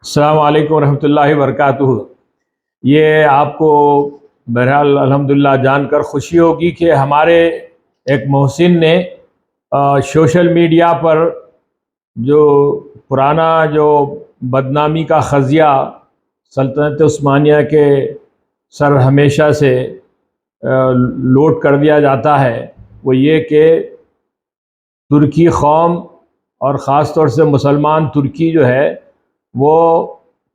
السلام علیکم ورحمۃ اللہ وبرکاتہ۔ یہ آپ کو بہرحال الحمدللہ جان کر خوشی ہوگی کہ ہمارے ایک محسن نے سوشل میڈیا پر جو پرانا جو بدنامی کا خزیہ سلطنت عثمانیہ کے سر ہمیشہ سے لوٹ کر دیا جاتا ہے، وہ یہ کہ ترکی قوم اور خاص طور سے مسلمان ترکی جو ہے وہ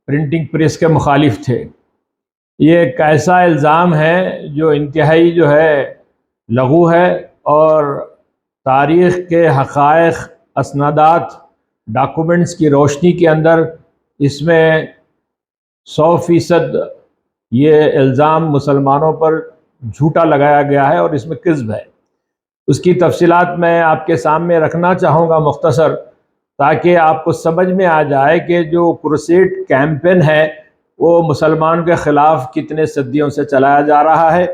پرنٹنگ پریس کے مخالف تھے۔ یہ ایک ایسا الزام ہے جو انتہائی جو ہے لغو ہے، اور تاریخ کے حقائق، اسنادات، ڈاکومنٹس کی روشنی کے اندر اس میں 100% یہ الزام مسلمانوں پر جھوٹا لگایا گیا ہے اور اس میں کذب ہے۔ اس کی تفصیلات میں آپ کے سامنے رکھنا چاہوں گا مختصر، تاکہ آپ کو سمجھ میں آ جائے کہ جو کروسیڈ کیمپین ہے وہ مسلمان کے خلاف کتنے صدیوں سے چلایا جا رہا ہے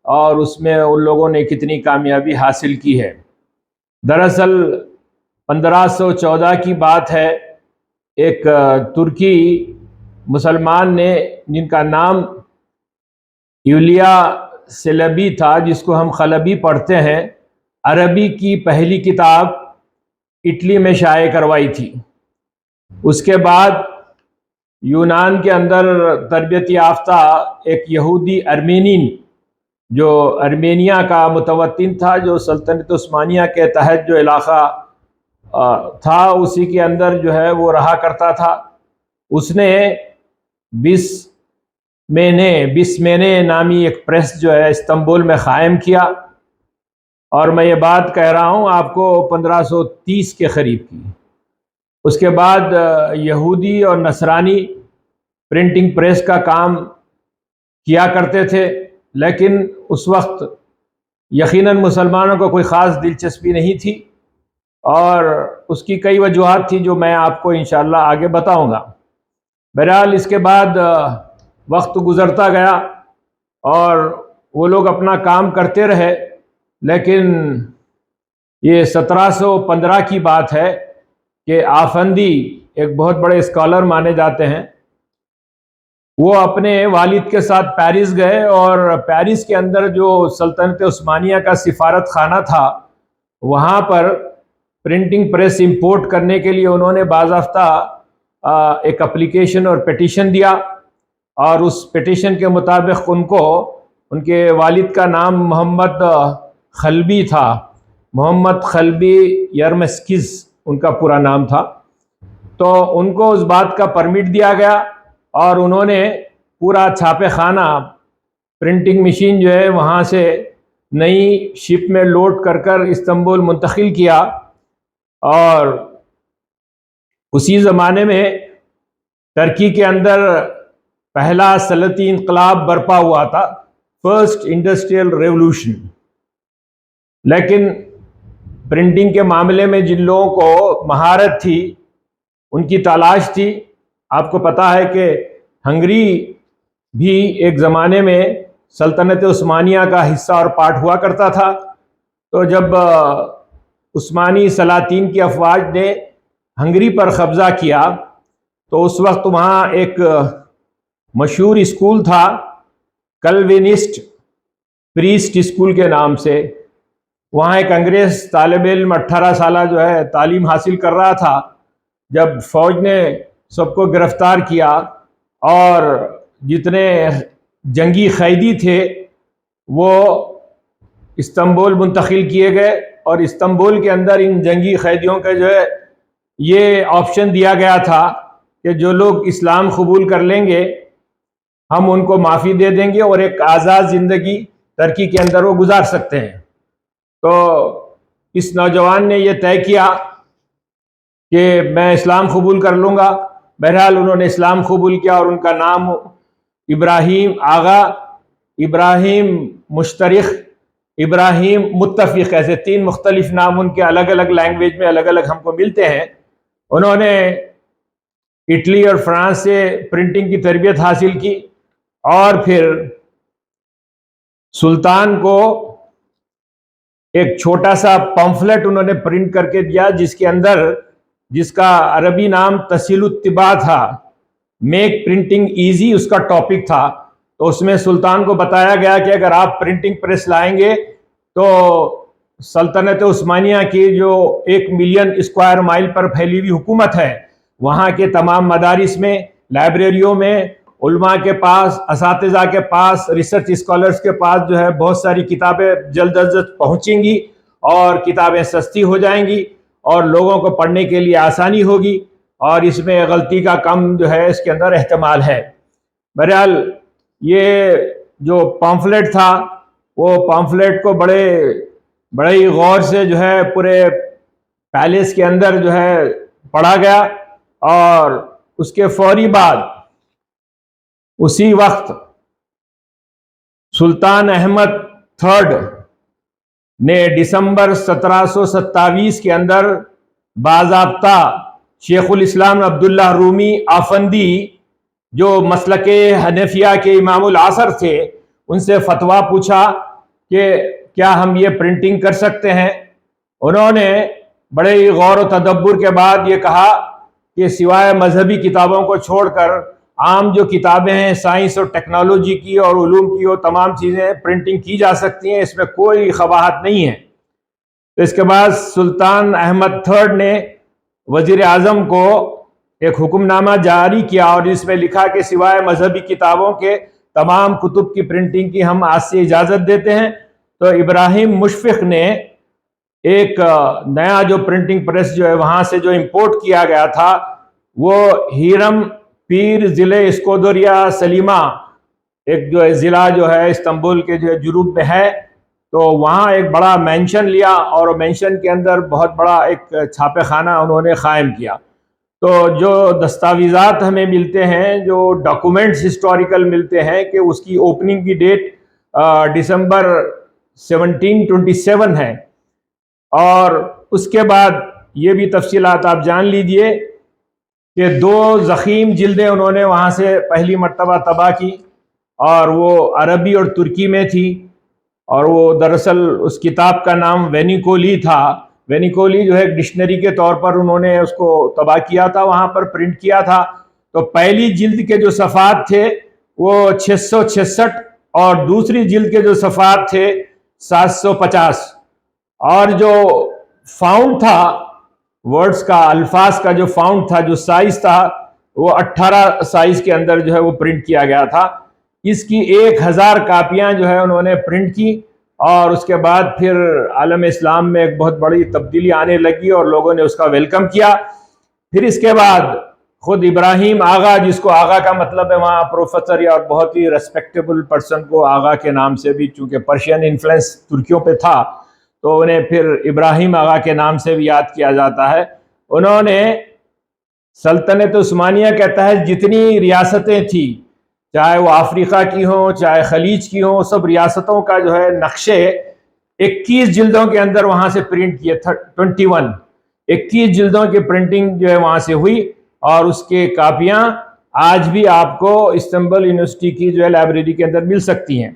اور اس میں ان لوگوں نے کتنی کامیابی حاصل کی ہے۔ دراصل 1514 کی بات ہے، ایک ترکی مسلمان نے جن کا نام یولیا سیلبی تھا، جس کو ہم خلبی پڑھتے ہیں، عربی کی پہلی کتاب اٹلی میں شائع کروائی تھی۔ اس کے بعد یونان کے اندر تربیت یافتہ ایک یہودی ارمینین جو ارمینیا کا متوطن تھا، جو سلطنت عثمانیہ کے تحت جو علاقہ تھا اسی کے اندر جو ہے وہ رہا کرتا تھا، اس نے بسمینے نامی ایک پریس جو ہے استنبول میں قائم کیا، اور میں یہ بات کہہ رہا ہوں آپ کو 1530 کے قریب کی۔ اس کے بعد یہودی اور نصرانی پرنٹنگ پریس کا کام کیا کرتے تھے، لیکن اس وقت یقیناً مسلمانوں کو کوئی خاص دلچسپی نہیں تھی، اور اس کی کئی وجوہات تھی جو میں آپ کو انشاءاللہ آگے بتاؤں گا۔ بہرحال اس کے بعد وقت گزرتا گیا اور وہ لوگ اپنا کام کرتے رہے، لیکن یہ 1715 کی بات ہے کہ آفندی ایک بہت بڑے اسکالر مانے جاتے ہیں، وہ اپنے والد کے ساتھ پیرس گئے، اور پیرس کے اندر جو سلطنت عثمانیہ کا سفارت خانہ تھا وہاں پر پرنٹنگ پریس امپورٹ کرنے کے لیے انہوں نے باضابطہ ایک اپلیکیشن اور پیٹیشن دیا، اور اس پیٹیشن کے مطابق ان کے والد کا نام محمد خلبی تھا، محمد خلبی یرمسکز ان کا پورا نام تھا، تو ان کو اس بات کا پرمٹ دیا گیا، اور انہوں نے پورا چھاپے خانہ پرنٹنگ مشین جو ہے وہاں سے نئی شپ میں لوڈ کر استنبول منتقل کیا۔ اور اسی زمانے میں ترکی کے اندر پہلا صنعتی انقلاب برپا ہوا تھا، فرسٹ انڈسٹریل ریولوشن۔ لیکن پرنٹنگ کے معاملے میں جن لوگوں کو مہارت تھی، ان کی تلاش تھی۔ آپ کو پتہ ہے کہ ہنگری بھی ایک زمانے میں سلطنت عثمانیہ کا حصہ اور پارٹ ہوا کرتا تھا، تو جب عثمانی سلاطین کی افواج نے ہنگری پر قبضہ کیا تو اس وقت وہاں ایک مشہور اسکول تھا، کلوینسٹ پریسٹ اسکول کے نام سے۔ وہاں ایک انگریز طالب علم 18 سالہ جو ہے تعلیم حاصل کر رہا تھا، جب فوج نے سب کو گرفتار کیا اور جتنے جنگی قیدی تھے وہ استنبول منتقل کیے گئے، اور استنبول کے اندر ان جنگی قیدیوں کا جو ہے یہ آپشن دیا گیا تھا کہ جو لوگ اسلام قبول کر لیں گے ہم ان کو معافی دے دیں گے اور ایک آزاد زندگی ترکی کے اندر وہ گزار سکتے ہیں۔ تو اس نوجوان نے یہ طے کیا کہ میں اسلام قبول کر لوں گا۔ بہرحال انہوں نے اسلام قبول کیا، اور ان کا نام ابراہیم آغا، ابراہیم مشترک، ابراہیم متفق، ایسے 3 مختلف نام ان کے الگ الگ لینگویج میں الگ الگ ہم کو ملتے ہیں۔ انہوں نے اٹلی اور فرانس سے پرنٹنگ کی تربیت حاصل کی، اور پھر سلطان کو ایک چھوٹا سا پمفلٹ انہوں نے پرنٹ کر کے دیا، جس کا عربی نام تسہیل الطباع تھا، میک پرنٹنگ ایزی اس کا ٹاپک تھا. تو اس میں سلطان کو بتایا گیا کہ اگر آپ پرنٹنگ پریس لائیں گے تو سلطنت عثمانیہ کی جو 1 ملین اسکوائر مائل پر پھیلی ہوئی حکومت ہے، وہاں کے تمام مدارس میں، لائبریریوں میں، علماء کے پاس، اساتذہ کے پاس، ریسرچ اسکالرز کے پاس جو ہے بہت ساری کتابیں جلد از جلد پہنچیں گی اور کتابیں سستی ہو جائیں گی اور لوگوں کو پڑھنے کے لیے آسانی ہوگی، اور اس میں غلطی کا کم جو ہے اس کے اندر احتمال ہے. بہرحال یہ جو پامفلیٹ تھا، وہ پامفلیٹ کو بڑے ہی غور سے جو ہے پورے پیلس کے اندر جو ہے پڑھا گیا، اور اس کے فوری بعد اسی وقت سلطان احمد تھرڈ نے دسمبر 1727 کے اندر باضابطہ شیخ الاسلام عبداللہ رومی آفندی، جو مسلک حنفیہ کے امام العصر تھے، ان سے فتویٰ پوچھا کہ کیا ہم یہ پرنٹنگ کر سکتے ہیں. انہوں نے بڑے ہی غور و تدبر کے بعد یہ کہا کہ سوائے مذہبی کتابوں کو چھوڑ کر عام جو کتابیں ہیں سائنس اور ٹیکنالوجی کی اور علوم کی، وہ تمام چیزیں پرنٹنگ کی جا سکتی ہیں، اس میں کوئی قباحت نہیں ہے. تو اس کے بعد سلطان احمد تھرڈ نے وزیر اعظم کو ایک حکم نامہ جاری کیا اور اس میں لکھا کہ سوائے مذہبی کتابوں کے تمام کتب کی پرنٹنگ کی ہم آج سے اجازت دیتے ہیں. تو ابراہیم مشفق نے ایک نیا جو پرنٹنگ پریس جو ہے وہاں سے جو امپورٹ کیا گیا تھا، وہ ہیرم پیر ضلع اسکودریا سلیمہ، ایک جو ہے ضلع جو ہے استنبول کے جو جنوب میں ہے، تو وہاں ایک بڑا مینشن لیا اور مینشن کے اندر بہت بڑا ایک چھاپے خانہ انہوں نے قائم کیا. تو جو دستاویزات ہمیں ملتے ہیں، جو ڈاکومنٹس ہسٹوریکل ملتے ہیں، کہ اس کی اوپننگ کی ڈیٹ دسمبر 1727 ہے. اور اس کے بعد یہ بھی تفصیلات آپ جان لیجئے کہ 2 ضخیم جلدیں انہوں نے وہاں سے پہلی مرتبہ طبع کی، اور وہ عربی اور ترکی میں تھی، اور وہ دراصل اس کتاب کا نام وینیکولی تھا. وینیکولی جو ہے ایک ڈکشنری کے طور پر انہوں نے اس کو طبع کیا تھا، وہاں پر پرنٹ کیا تھا. تو پہلی جلد کے جو صفحات تھے وہ 666 اور دوسری جلد کے جو صفحات تھے 750، اور جو فاؤنٹ تھا ورڈز کا، الفاظ کا جو فاؤنٹ تھا، جو سائز تھا، وہ 18 سائز کے اندر جو ہے وہ پرنٹ کیا گیا تھا. اس کی 1000 کاپیاں جو ہے انہوں نے پرنٹ کی، اور اس کے بعد پھر عالم اسلام میں ایک بہت بڑی تبدیلی آنے لگی اور لوگوں نے اس کا ویلکم کیا. پھر اس کے بعد خود ابراہیم آغا، جس کو آغا کا مطلب ہے وہاں پروفیسر یا بہت ہی ریسپیکٹیبل پرسن کو آغا کے نام سے بھی، چونکہ پرشین انفلوئنس ترکیوں پہ تھا تو انہیں پھر ابراہیم آغا کے نام سے بھی یاد کیا جاتا ہے. انہوں نے سلطنت عثمانیہ کے تحت جتنی ریاستیں تھیں، چاہے وہ افریقہ کی ہوں چاہے خلیج کی ہوں، سب ریاستوں کا جو ہے نقشے 21 جلدوں کے اندر وہاں سے پرنٹ کیے. 21 جلدوں کی پرنٹنگ جو ہے وہاں سے ہوئی، اور اس کے کاپیاں آج بھی آپ کو استنبول یونیورسٹی کی جو ہے لائبریری کے اندر مل سکتی ہیں.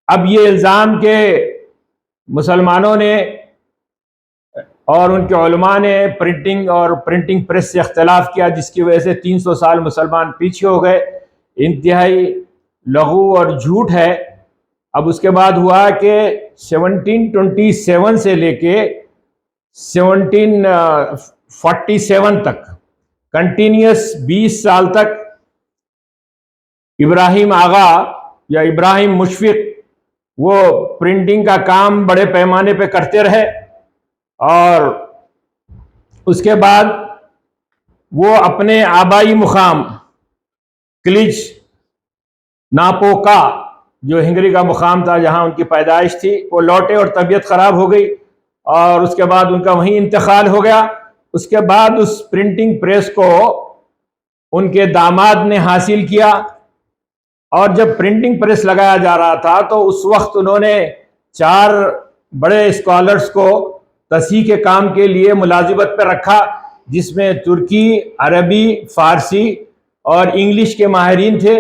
اب یہ الزام کہ مسلمانوں نے اور ان کے علماء نے پرنٹنگ اور پرنٹنگ پریس سے اختلاف کیا، جس کی وجہ سے 300 سال مسلمان پیچھے ہو گئے، انتہائی لغو اور جھوٹ ہے. اب اس کے بعد ہوا کہ 1727 سے لے کے 1747 تک کنٹینیوس 20 سال تک ابراہیم آغا یا ابراہیم مشفق وہ پرنٹنگ کا کام بڑے پیمانے پہ کرتے رہے. اور اس کے بعد وہ اپنے آبائی مقام کلیج ناپوکا، جو ہنگری کا مقام تھا جہاں ان کی پیدائش تھی، وہ لوٹے اور طبیعت خراب ہو گئی، اور اس کے بعد ان کا وہیں انتقال ہو گیا. اس کے بعد اس پرنٹنگ پریس کو ان کے داماد نے حاصل کیا، اور جب پرنٹنگ پریس لگایا جا رہا تھا تو اس وقت انہوں نے 4 بڑے اسکالرز کو تصحیح کے کام کے لیے ملازمت پہ رکھا، جس میں ترکی، عربی، فارسی اور انگلش کے ماہرین تھے.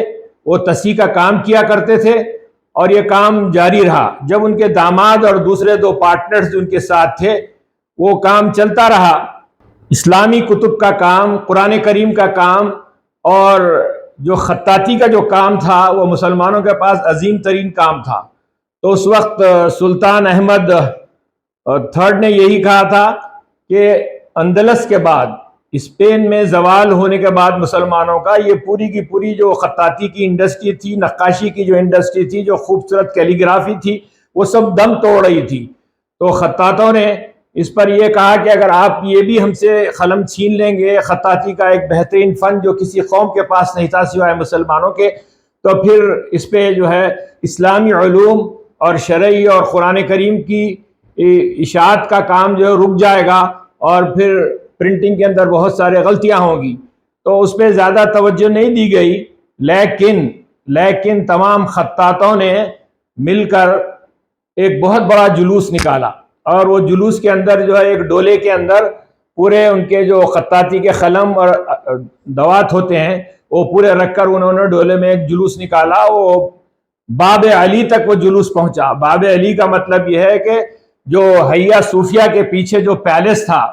وہ تصحیح کا کام کیا کرتے تھے، اور یہ کام جاری رہا. جب ان کے داماد اور دوسرے 2 پارٹنرز ان کے ساتھ تھے، وہ کام چلتا رہا. اسلامی کتب کا کام، قرآن کریم کا کام اور جو خطاطی کا جو کام تھا وہ مسلمانوں کے پاس عظیم ترین کام تھا. تو اس وقت سلطان احمد تھرڈ نے یہی کہا تھا کہ اندلس کے بعد، اسپین میں زوال ہونے کے بعد مسلمانوں کا، یہ پوری کی پوری جو خطاطی کی انڈسٹری تھی، نقاشی کی جو انڈسٹری تھی، جو خوبصورت کیلیگرافی تھی، وہ سب دم توڑ رہی تھی. تو خطاطوں نے اس پر یہ کہا کہ اگر آپ یہ بھی ہم سے قلم چھین لیں گے، خطاطی کا ایک بہترین فن جو کسی قوم کے پاس نہیں تھا سوائے مسلمانوں کے، تو پھر اس پہ جو ہے اسلامی علوم اور شرعی اور قرآن کریم کی اشاعت کا کام جو ہے رک جائے گا، اور پھر پرنٹنگ کے اندر بہت سارے غلطیاں ہوں گی. تو اس پہ زیادہ توجہ نہیں دی گئی. لیکن تمام خطاطوں نے مل کر ایک بہت بڑا جلوس نکالا، اور وہ جلوس کے اندر جو ہے ایک ڈولے کے اندر پورے ان کے جو خطاطی کے قلم اور دوات ہوتے ہیں وہ پورے رکھ کر انہوں نے ڈولے میں ایک جلوس نکالا. وہ باب علی تک وہ جلوس پہنچا. باب علی کا مطلب یہ ہے کہ جو حیہ صوفیہ کے پیچھے جو پیلس تھا،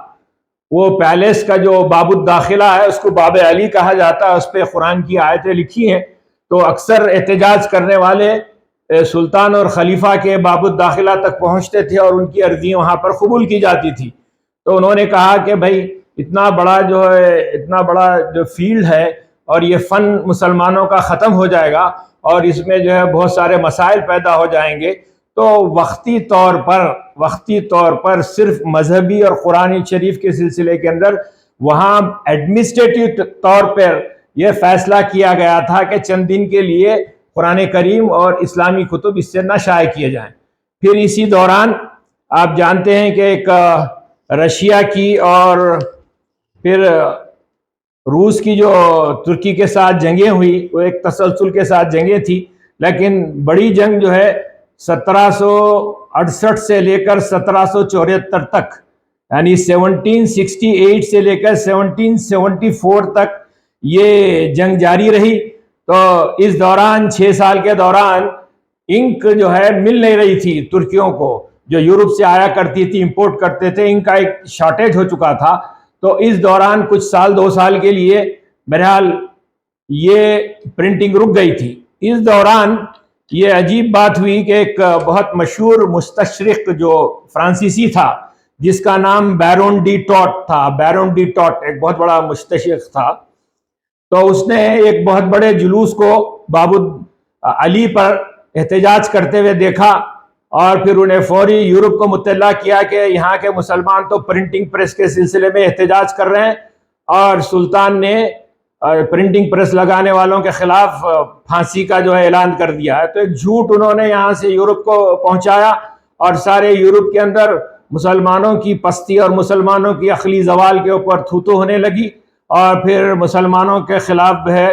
وہ پیلس کا جو باب الداخلہ ہے اس کو باب علی کہا جاتا ہے. اس پہ قرآن کی آیتیں لکھی ہیں. تو اکثر احتجاج کرنے والے سلطان اور خلیفہ کے باب الداخلہ تک پہنچتے تھے اور ان کی عرضی وہاں پر قبول کی جاتی تھی. تو انہوں نے کہا کہ بھائی اتنا بڑا جو فیلڈ ہے اور یہ فن مسلمانوں کا ختم ہو جائے گا اور اس میں جو ہے بہت سارے مسائل پیدا ہو جائیں گے. تو وقتی طور پر صرف مذہبی اور قرآن شریف کے سلسلے کے اندر وہاں ایڈمنسٹریٹو طور پر یہ فیصلہ کیا گیا تھا کہ چند دن کے لیے قرآن کریم اور اسلامی کتب اس سے نہ شائع کیے جائیں. پھر اسی دوران آپ جانتے ہیں کہ ایک رشیا کی اور پھر روس کی جو ترکی کے ساتھ جنگیں ہوئی، وہ ایک تسلسل کے ساتھ جنگیں تھی. لیکن بڑی جنگ جو ہے 1768 سے لے کر 1774 تک، یعنی 1768 سے لے کر 1774 تک یہ جنگ جاری رہی. تو اس دوران 6 سال کے دوران انک جو ہے مل نہیں رہی تھی ترکیوں کو، جو یورپ سے آیا کرتی تھی، امپورٹ کرتے تھے، ان کا ایک شارٹیج ہو چکا تھا. تو اس دوران کچھ سال 2 سال کے لیے بہرحال یہ پرنٹنگ رک گئی تھی. اس دوران یہ عجیب بات ہوئی کہ ایک بہت مشہور مستشرق جو فرانسیسی تھا، جس کا نام بیرون ڈی ٹاٹ تھا. بیرون ڈی ٹاٹ ایک بہت بڑا مستشرق تھا. تو اس نے ایک بہت بڑے جلوس کو باب علی پر احتجاج کرتے ہوئے دیکھا، اور پھر انہیں فوری یورپ کو مطلع کیا کہ یہاں کے مسلمان تو پرنٹنگ پریس کے سلسلے میں احتجاج کر رہے ہیں، اور سلطان نے پرنٹنگ پریس لگانے والوں کے خلاف پھانسی کا جو ہے اعلان کر دیا ہے. تو ایک جھوٹ انہوں نے یہاں سے یورپ کو پہنچایا، اور سارے یورپ کے اندر مسلمانوں کی پستی اور مسلمانوں کی عقلی زوال کے اوپر تھوتو ہونے لگی، اور پھر مسلمانوں کے خلاف ہے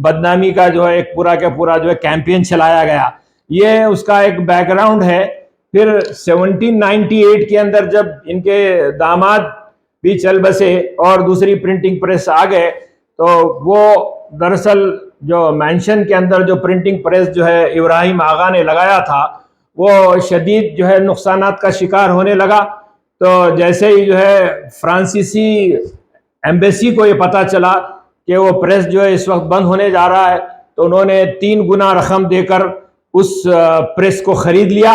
بدنامی کا جو ہے ایک پورا کے پورا جو ہے کیمپین چلایا گیا. یہ اس کا ایک بیک گراؤنڈ ہے. پھر 1798 کے اندر جب ان کے داماد بھی چل بسے اور دوسری پرنٹنگ پریس آ گئے، تو وہ دراصل جو مینشن کے اندر جو پرنٹنگ پریس جو ہے ابراہیم آغا نے لگایا تھا، وہ شدید جو ہے نقصانات کا شکار ہونے لگا. تو جیسے ہی جو ہے فرانسیسی ایمبیسی کو یہ پتہ چلا کہ وہ پریس جو ہے اس وقت بند ہونے جا رہا ہے، تو انہوں نے 3 گنا رقم دے کر اس پریس کو خرید لیا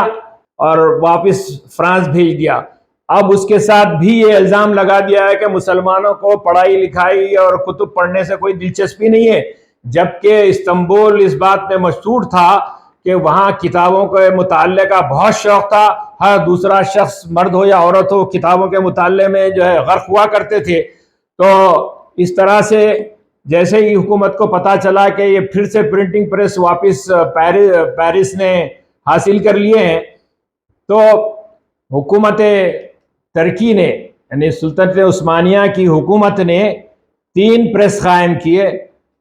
اور واپس فرانس بھیج دیا. اب اس کے ساتھ بھی یہ الزام لگا دیا ہے کہ مسلمانوں کو پڑھائی لکھائی اور کتب پڑھنے سے کوئی دلچسپی نہیں ہے، جبکہ استنبول اس بات میں مشہور تھا کہ وہاں کتابوں کے مطالعے کا بہت شوق تھا. ہر دوسرا شخص، مرد ہو یا عورت ہو، کتابوں کے مطالعے میں جو ہے غرق ہوا کرتے تھے. تو اس طرح سے جیسے ہی حکومت کو پتہ چلا کہ یہ پھر سے پرنٹنگ پریس واپس پیرس نے حاصل کر لیے ہیں، تو حکومت ترکی نے، یعنی سلطنت عثمانیہ کی حکومت نے 3 پریس قائم کیے.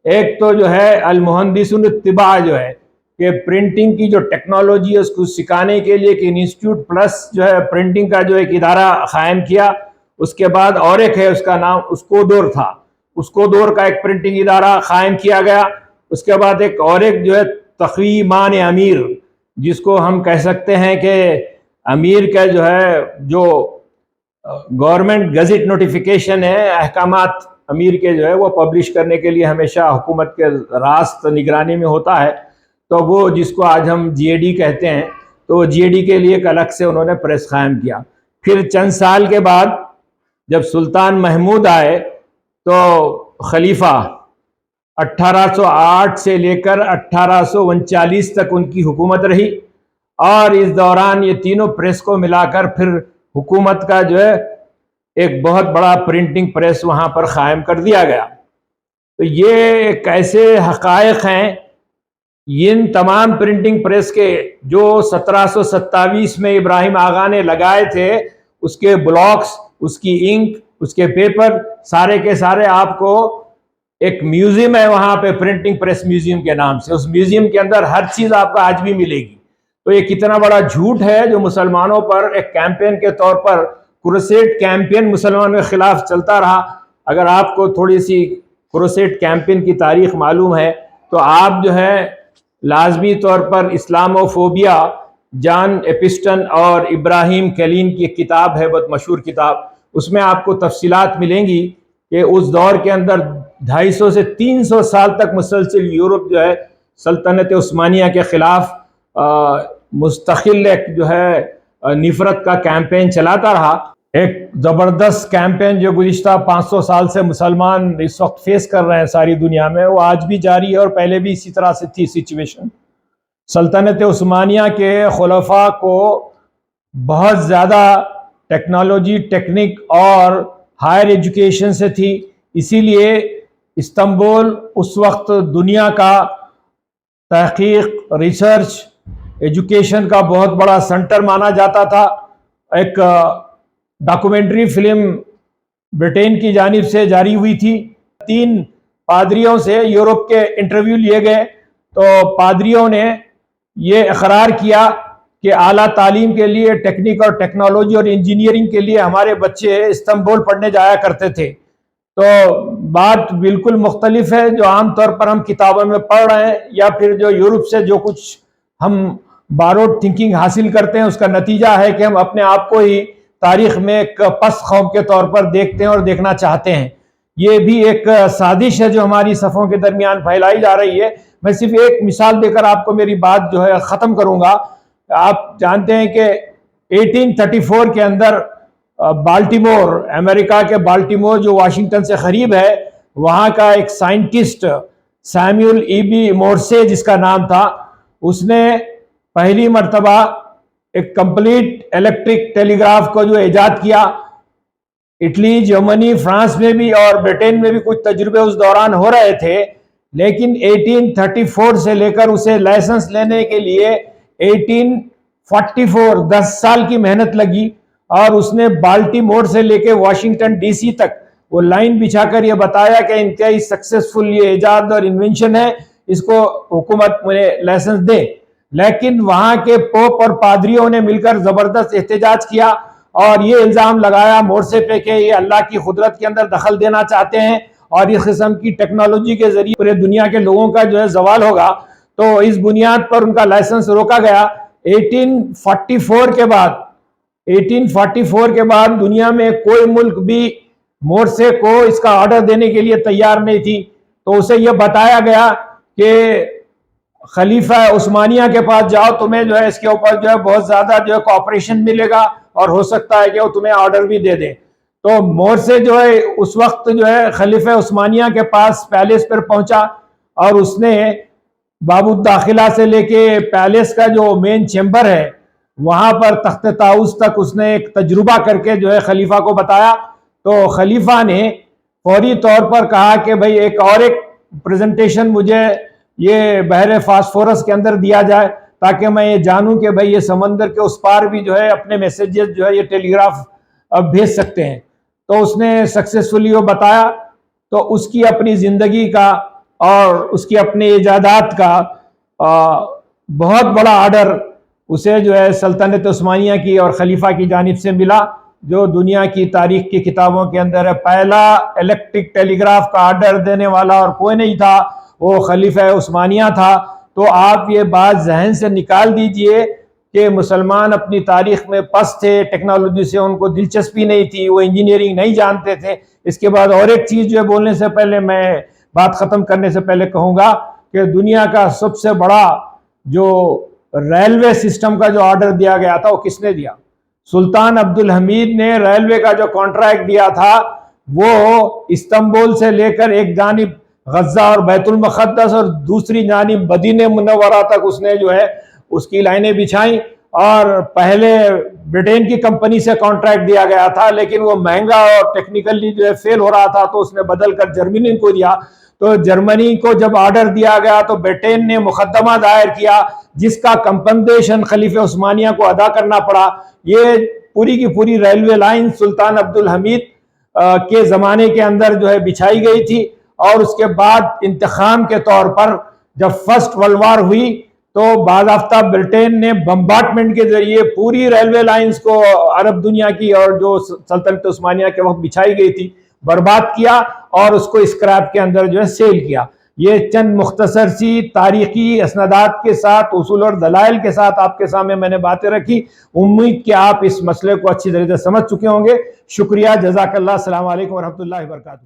ایک تو جو ہے المہندسون الطباع جو ہے کہ پرنٹنگ کی جو ٹیکنالوجی ہے اس کو سکھانے کے لیے ایک انسٹیٹیوٹ پلس جو ہے پرنٹنگ کا جو ایک ادارہ قائم کیا. اس کے بعد اور ایک ہے، اس کا نام اسکودور تھا، اسکودور کا ایک پرنٹنگ ادارہ قائم کیا گیا. اس کے بعد ایک جو ہے تقویمان امیر، جس کو ہم کہہ سکتے ہیں کہ امیر کا جو گورنمنٹ گزٹ نوٹیفیکیشن ہے، احکامات امیر کے جو ہے وہ پبلش کرنے کے لیے ہمیشہ حکومت کے راست نگرانی میں ہوتا ہے، تو وہ جس کو آج ہم جی اے ڈی کہتے ہیں، تو جی اے ڈی کے لیے ایک الگ سے انہوں نے پریس قائم کیا۔ پھر چند سال کے بعد جب سلطان محمود آئے تو خلیفہ 1808 سے لے کر 1839 تک ان کی حکومت رہی، اور اس دوران یہ تینوں پریس کو ملا کر پھر حکومت کا جو ہے ایک بہت بڑا پرنٹنگ پریس وہاں پر قائم کر دیا گیا۔ تو یہ کیسے حقائق ہیں، ان تمام پرنٹنگ پریس کے جو 1727 میں ابراہیم آغا نے لگائے تھے، اس کے بلاکس، اس کی انک، اس کے پیپر، سارے کے سارے آپ کو ایک میوزیم ہے وہاں پہ، پرنٹنگ پریس میوزیم کے نام سے، اس میوزیم کے اندر ہر چیز آپ کو آج بھی ملے گی۔ تو یہ کتنا بڑا جھوٹ ہے جو مسلمانوں پر ایک کیمپین کے طور پر، کروسیڈ کیمپین مسلمانوں کے خلاف چلتا رہا۔ اگر آپ کو تھوڑی سی کروسیڈ کیمپین کی تاریخ معلوم ہے تو آپ جو ہے لازمی طور پر اسلاموفوبیا، جان ایپسٹن اور ابراہیم کلین کی ایک کتاب ہے، بہت مشہور کتاب، اس میں آپ کو تفصیلات ملیں گی کہ اس دور کے اندر 250 سے 300 سال تک مسلسل یورپ جو ہے سلطنت عثمانیہ کے خلاف مستقل ایک جو ہے نفرت کا کیمپین چلاتا رہا۔ ایک زبردست کیمپین جو گزشتہ 500 سال سے مسلمان اس وقت فیس کر رہے ہیں ساری دنیا میں، وہ آج بھی جاری ہے، اور پہلے بھی اسی طرح سے تھی سچویشن۔ سلطنت عثمانیہ کے خلفاء کو بہت زیادہ ٹیکنالوجی، ٹیکنک اور ہائر ایجوکیشن سے تھی، اسی لیے استنبول اس وقت دنیا کا تحقیق، ریسرچ، ایجوکیشن کا بہت بڑا سنٹر مانا جاتا تھا۔ ایک ڈاکومنٹری فلم برٹین کی جانب سے جاری ہوئی تھی، 3 پادریوں سے یورپ کے انٹرویو لیے گئے، تو پادریوں نے یہ اقرار کیا کہ اعلیٰ تعلیم کے لیے، ٹیکنیک اور ٹیکنالوجی اور انجینئرنگ کے لیے ہمارے بچے استنبول پڑھنے جایا کرتے تھے۔ تو بات بالکل مختلف ہے جو عام طور پر ہم کتابوں میں پڑھ رہے ہیں، یا پھر جو یورپ سے جو کچھ ہم باروڈ تھنکنگ حاصل کرتے ہیں، اس کا نتیجہ ہے کہ ہم اپنے آپ کو ہی تاریخ میں ایک پست قوم کے طور پر دیکھتے ہیں اور دیکھنا چاہتے ہیں۔ یہ بھی ایک سازش ہے جو ہماری صفوں کے درمیان پھیلائی جا رہی ہے۔ میں صرف ایک مثال دے کر آپ کو میری بات جو ہے ختم کروں گا۔ آپ جانتے ہیں کہ 1834 کے اندر بالٹیمور، امریکہ کے بالٹیمور جو واشنگٹن سے قریب ہے، وہاں کا ایک سائنٹسٹ سیموئل ای بی مورسے جس کا نام تھا، اس نے پہلی مرتبہ ایک کمپلیٹ الیکٹرک ٹیلی گراف کو جو ایجاد کیا۔ اٹلی، جرمنی، فرانس میں بھی اور برٹین میں بھی کچھ تجربے اس دوران ہو رہے تھے، لیکن 1834 سے لے کر اسے لائسنس لینے کے لیے 1844 10 سال کی محنت لگی، اور اس نے بالٹیمور سے لے کے واشنگٹن ڈی سی تک وہ لائن بچھا کر یہ بتایا کہ انتہائی سکسیسفل یہ ایجاد اور انوینشن ہے، اس کو حکومت مجھے لائسنس دے۔ لیکن وہاں کے پوپ اور پادریوں نے مل کر زبردست احتجاج کیا اور یہ الزام لگایا مورسے پہ کہ یہ اللہ کی قدرت کے اندر دخل دینا چاہتے ہیں، اور اس قسم کی ٹیکنالوجی کے ذریعے پورے دنیا کے لوگوں کا جو ہے زوال ہوگا۔ تو اس بنیاد پر ان کا لائسنس روکا گیا۔ 1844 کے بعد دنیا میں کوئی ملک بھی مورسے کو اس کا آرڈر دینے کے لیے تیار نہیں تھی، تو اسے یہ بتایا گیا کہ خلیفہ عثمانیہ کے پاس جاؤ، تمہیں جو ہے اس کے اوپر جو ہے بہت زیادہ جو ہے کوآپریشن ملے گا، اور ہو سکتا ہے کہ وہ تمہیں آرڈر بھی دے دیں۔ تو مورسے جو ہے اس وقت جو ہے خلیفہ عثمانیہ کے پاس پیلس پر پہنچا، اور اس نے باب الداخلہ سے لے کے پیلس کا جو مین چیمبر ہے وہاں پر تخت طاؤس تک اس نے ایک تجربہ کر کے جو ہے خلیفہ کو بتایا۔ تو خلیفہ نے فوری طور پر کہا کہ بھئی ایک پریزنٹیشن مجھے یہ بحر فاسفورس کے اندر دیا جائے، تاکہ میں یہ جانوں کہ بھئی یہ سمندر کے اس پار بھی جو ہے اپنے میسیجز جو ہے یہ ٹیلی گراف بھیج سکتے ہیں۔ تو اس نے سکسیسفلی وہ بتایا۔ تو اس کی اپنی زندگی کا اور اس کی اپنی ایجادات کا بہت بڑا آرڈر اسے جو ہے سلطنت عثمانیہ کی اور خلیفہ کی جانب سے ملا، جو دنیا کی تاریخ کی کتابوں کے اندر ہے۔ پہلا الیکٹرک ٹیلی گراف کا آرڈر دینے والا اور کوئی نہیں تھا، وہ خلیفہ عثمانیہ تھا۔ تو آپ یہ بات ذہن سے نکال دیجئے کہ مسلمان اپنی تاریخ میں پست تھے، ٹیکنالوجی سے ان کو دلچسپی نہیں تھی، وہ انجینئرنگ نہیں جانتے تھے، اس کے بعد اور ایک چیز جو ہے بولنے سے پہلے میں بات ختم کرنے سے پہلے کہوں گا کہ دنیا کا سب سے بڑا جو ریلوے سسٹم کا جو آرڈر دیا گیا تھا وہ کس نے دیا؟ سلطان عبد الحمید نے ریلوے کا جو کانٹریکٹ دیا تھا وہ استنبول سے لے کر ایک جانب غزہ اور بیت المقدس اور دوسری جانب مدینہ منورہ تک اس نے جو ہے اس کی لائنیں بچھائیں. اور پہلے برٹین کی کمپنی سے کانٹریکٹ دیا گیا تھا لیکن وہ مہنگا اور ٹیکنیکلی جو ہے فیل ہو رہا تھا تو اس نے بدل کر جرمنی کو دیا. تو جرمنی کو جب آرڈر دیا گیا تو برٹین نے مقدمہ دائر کیا جس کا کمپنسیشن خلیفہ عثمانیہ کو ادا کرنا پڑا. یہ پوری کی پوری ریلوے لائن سلطان عبد الحمید کے زمانے کے اندر جو ہے بچھائی گئی تھی. اور اس کے بعد انتقام کے طور پر جب فرسٹ ورلڈ وار ہوئی تو باضابطہ برٹین نے بمبارڈمنٹ کے ذریعے پوری ریلوے لائنز کو عرب دنیا کی اور جو سلطنت عثمانیہ کے وقت بچھائی گئی تھی برباد کیا اور اس کو اسکریپ کے اندر جو ہے سیل کیا. یہ چند مختصر سی تاریخی اسنادات کے ساتھ اصول اور دلائل کے ساتھ آپ کے سامنے میں نے باتیں رکھی. امید کہ آپ اس مسئلے کو اچھی طرح سے سمجھ چکے ہوں گے. شکریہ، جزاک اللہ. السلام علیکم ورحمۃ اللہ وبرکاتہ.